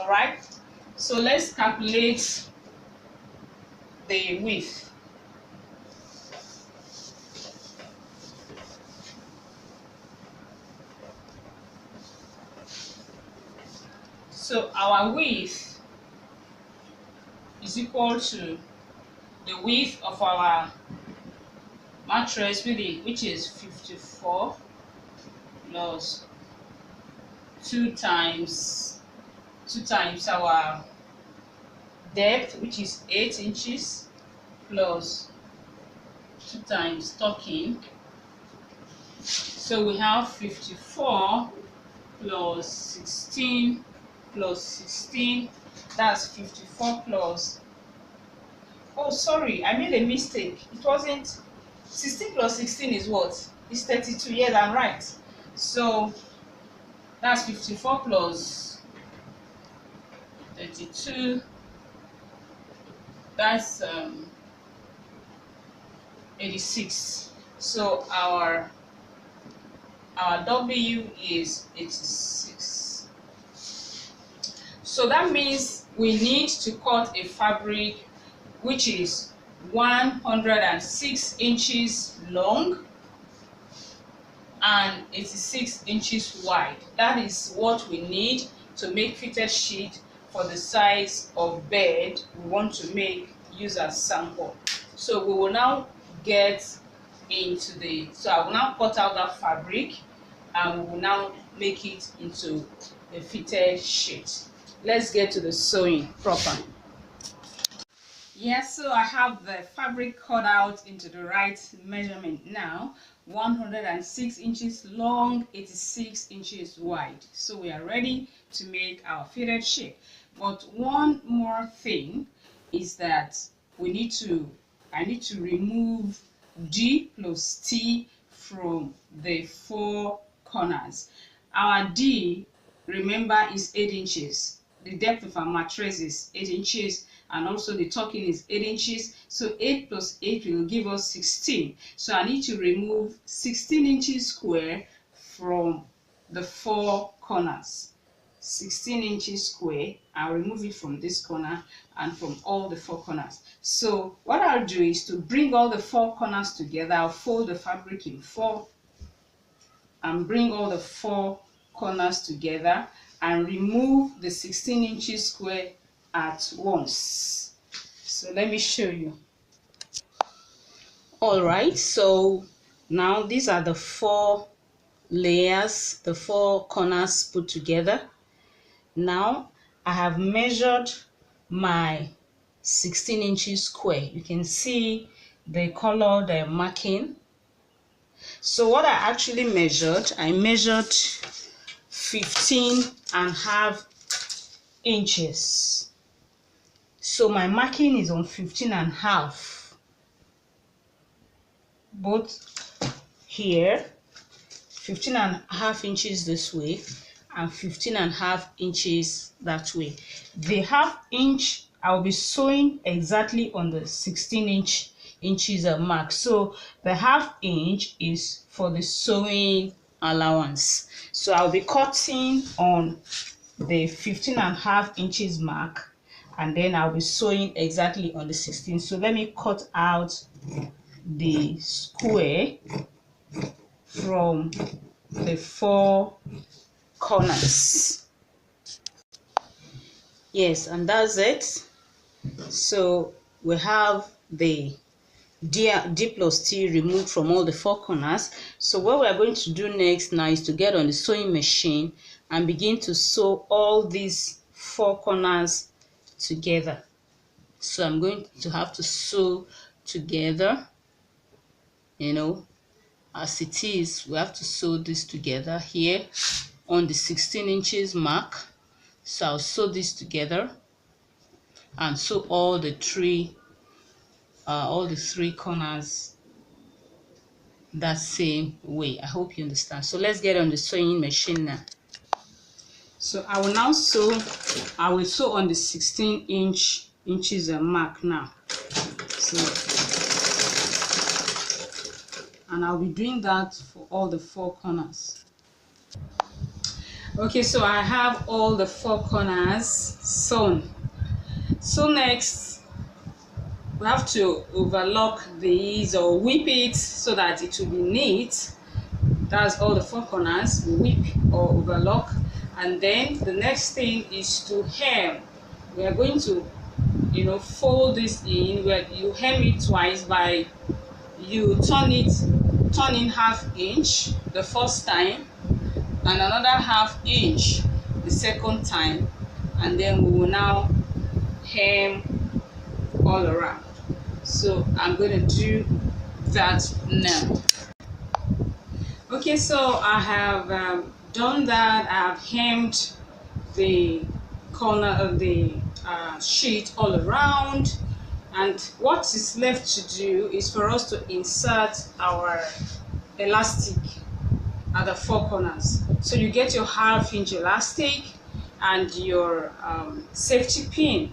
All right, so let's calculate the width. So our width is equal to the width of our mattress, which is 54 plus 2 times our depth, which is 8 inches, plus 2 times stocking. So we have 54 plus 16 plus 16. That's 54 plus, oh sorry, I made a mistake. It wasn't 16 plus 16 is what? It's 32. Yes, I'm right. So that's 54 plus 32. That's 86. So our W is 86. So that means we need to cut a fabric which is 106 inches long and 86 inches wide. That is what we need to make fitted sheet for the size of bed we want to use as sample. So we will now get into so I will now cut out that fabric and we will now make it into a fitted sheet. Let's get to the sewing proper. Yes, so I have the fabric cut out into the right measurement now. 106 inches long, 86 inches wide. So we are ready to make our fitted sheet. But one more thing is that I need to remove D plus T from the 4 corners. Our D, remember, is 8 inches. The depth of our mattress is 8 inches, and also the tucking is 8 inches. So 8 plus 8 will give us 16. So I need to remove 16 inches square from the 4 corners. 16 inches square, I'll remove it from this corner and from all the 4 corners. So what I'll do is to bring all the 4 corners together. I'll fold the fabric in 4 and bring all the 4 corners together and remove the 16 inches square at once. So let me show you. All right, so now these are the 4 layers, the 4 corners put together. Now I have measured my 16 inches square. You can see the color they're marking. So what I actually measured, I measured 15.5 inches. So my marking is on 15.5, both here, 15.5 inches this way and 15.5 inches that way. The half inch I'll be sewing exactly on the 16 inches mark. So the half inch is for the sewing allowance. So I'll be cutting on the 15.5 inches mark, and then I'll be sewing exactly on the 16. So let me cut out the square from the 4 corners. Yes, and that's it. So we have the D plus T removed from all the 4 corners. So what we are going to do next now is to get on the sewing machine and begin to sew all these 4 corners together. So I'm going to have to sew together, as it is. We have to sew this together here on the 16 inches mark. So I'll sew this together and sew all the 3 corners that same way. I hope you understand. So let's get on the sewing machine now. So I will sew on the 16 inches mark now. So, and I'll be doing that for all the 4 corners. Okay, so I have all the 4 corners sewn. So next we have to overlock these or whip it so that it will be neat. That's all the 4 corners, whip or overlock. And then the next thing is to hem. We are going to, fold this in, where you hem it twice by you turn in 1/2 inch the first time and another 1/2 inch the second time, and then we will now hem all around. So I'm going to do that now. Okay, so I have done that. I have hemmed the corner of the sheet all around, and what is left to do is for us to insert our elastic at the 4 corners. So you get your 1/2 inch elastic and your safety pin,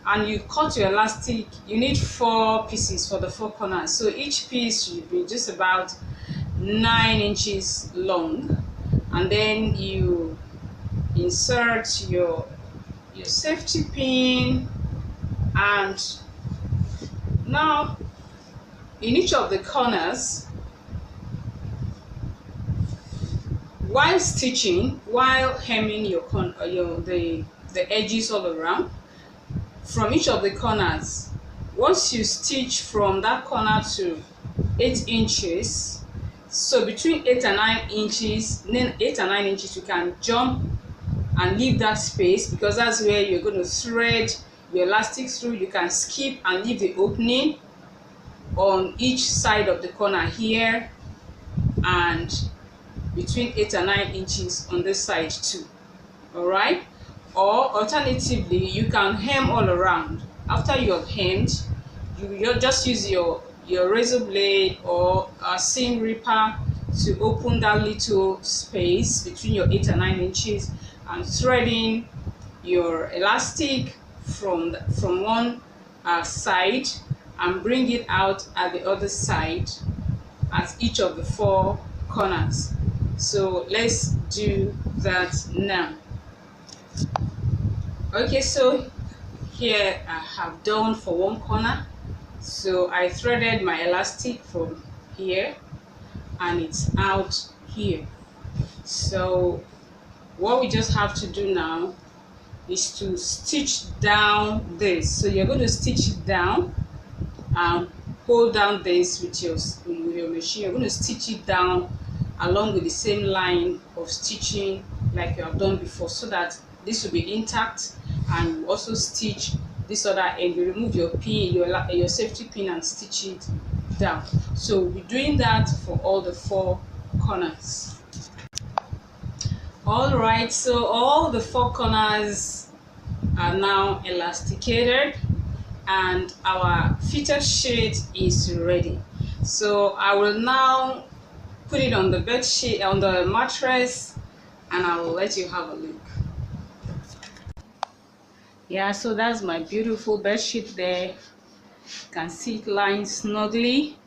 and you cut your elastic. You need 4 pieces for the 4 corners, so each piece should be just about 9 inches long, and then you insert your safety pin. And now in each of the corners, while stitching, while hemming the edges all around, from each of the corners, once you stitch from that corner to 8 inches, so between 8 and 9 inches, then 8 and 9 inches, you can jump and leave that space, because that's where you're going to thread your elastic through. You can skip and leave the opening on each side of the corner here, and between 8 and 9 inches on this side too. All right, or alternatively, you can hem all around. After you have hemmed, you just use your razor blade or a seam ripper to open that little space between your 8 and 9 inches, and threading your elastic from one side and bring it out at the other side at each of the 4 corners. So let's do that now. Okay, so here I have done for one corner. So I threaded my elastic from here and it's out here. So what we just have to do now is to stitch down this. So you're going to stitch it down and hold down this with your machine. You're going to stitch it down along with the same line of stitching like you have done before, so that this will be intact. And you also stitch this other end. You remove your pin, your safety pin, and stitch it down. So we'll be doing that for all the 4 corners. All right, so all the 4 corners are now elasticated and our fitted sheet is ready. So I will now put it on the bed sheet, on the mattress, and I will let you have a look. Yeah, so that's my beautiful bed sheet there. You can see it lying snugly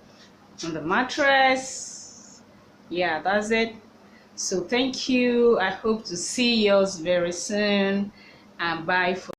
on the mattress. Yeah, that's it. So thank you. I hope to see yours very soon, and bye for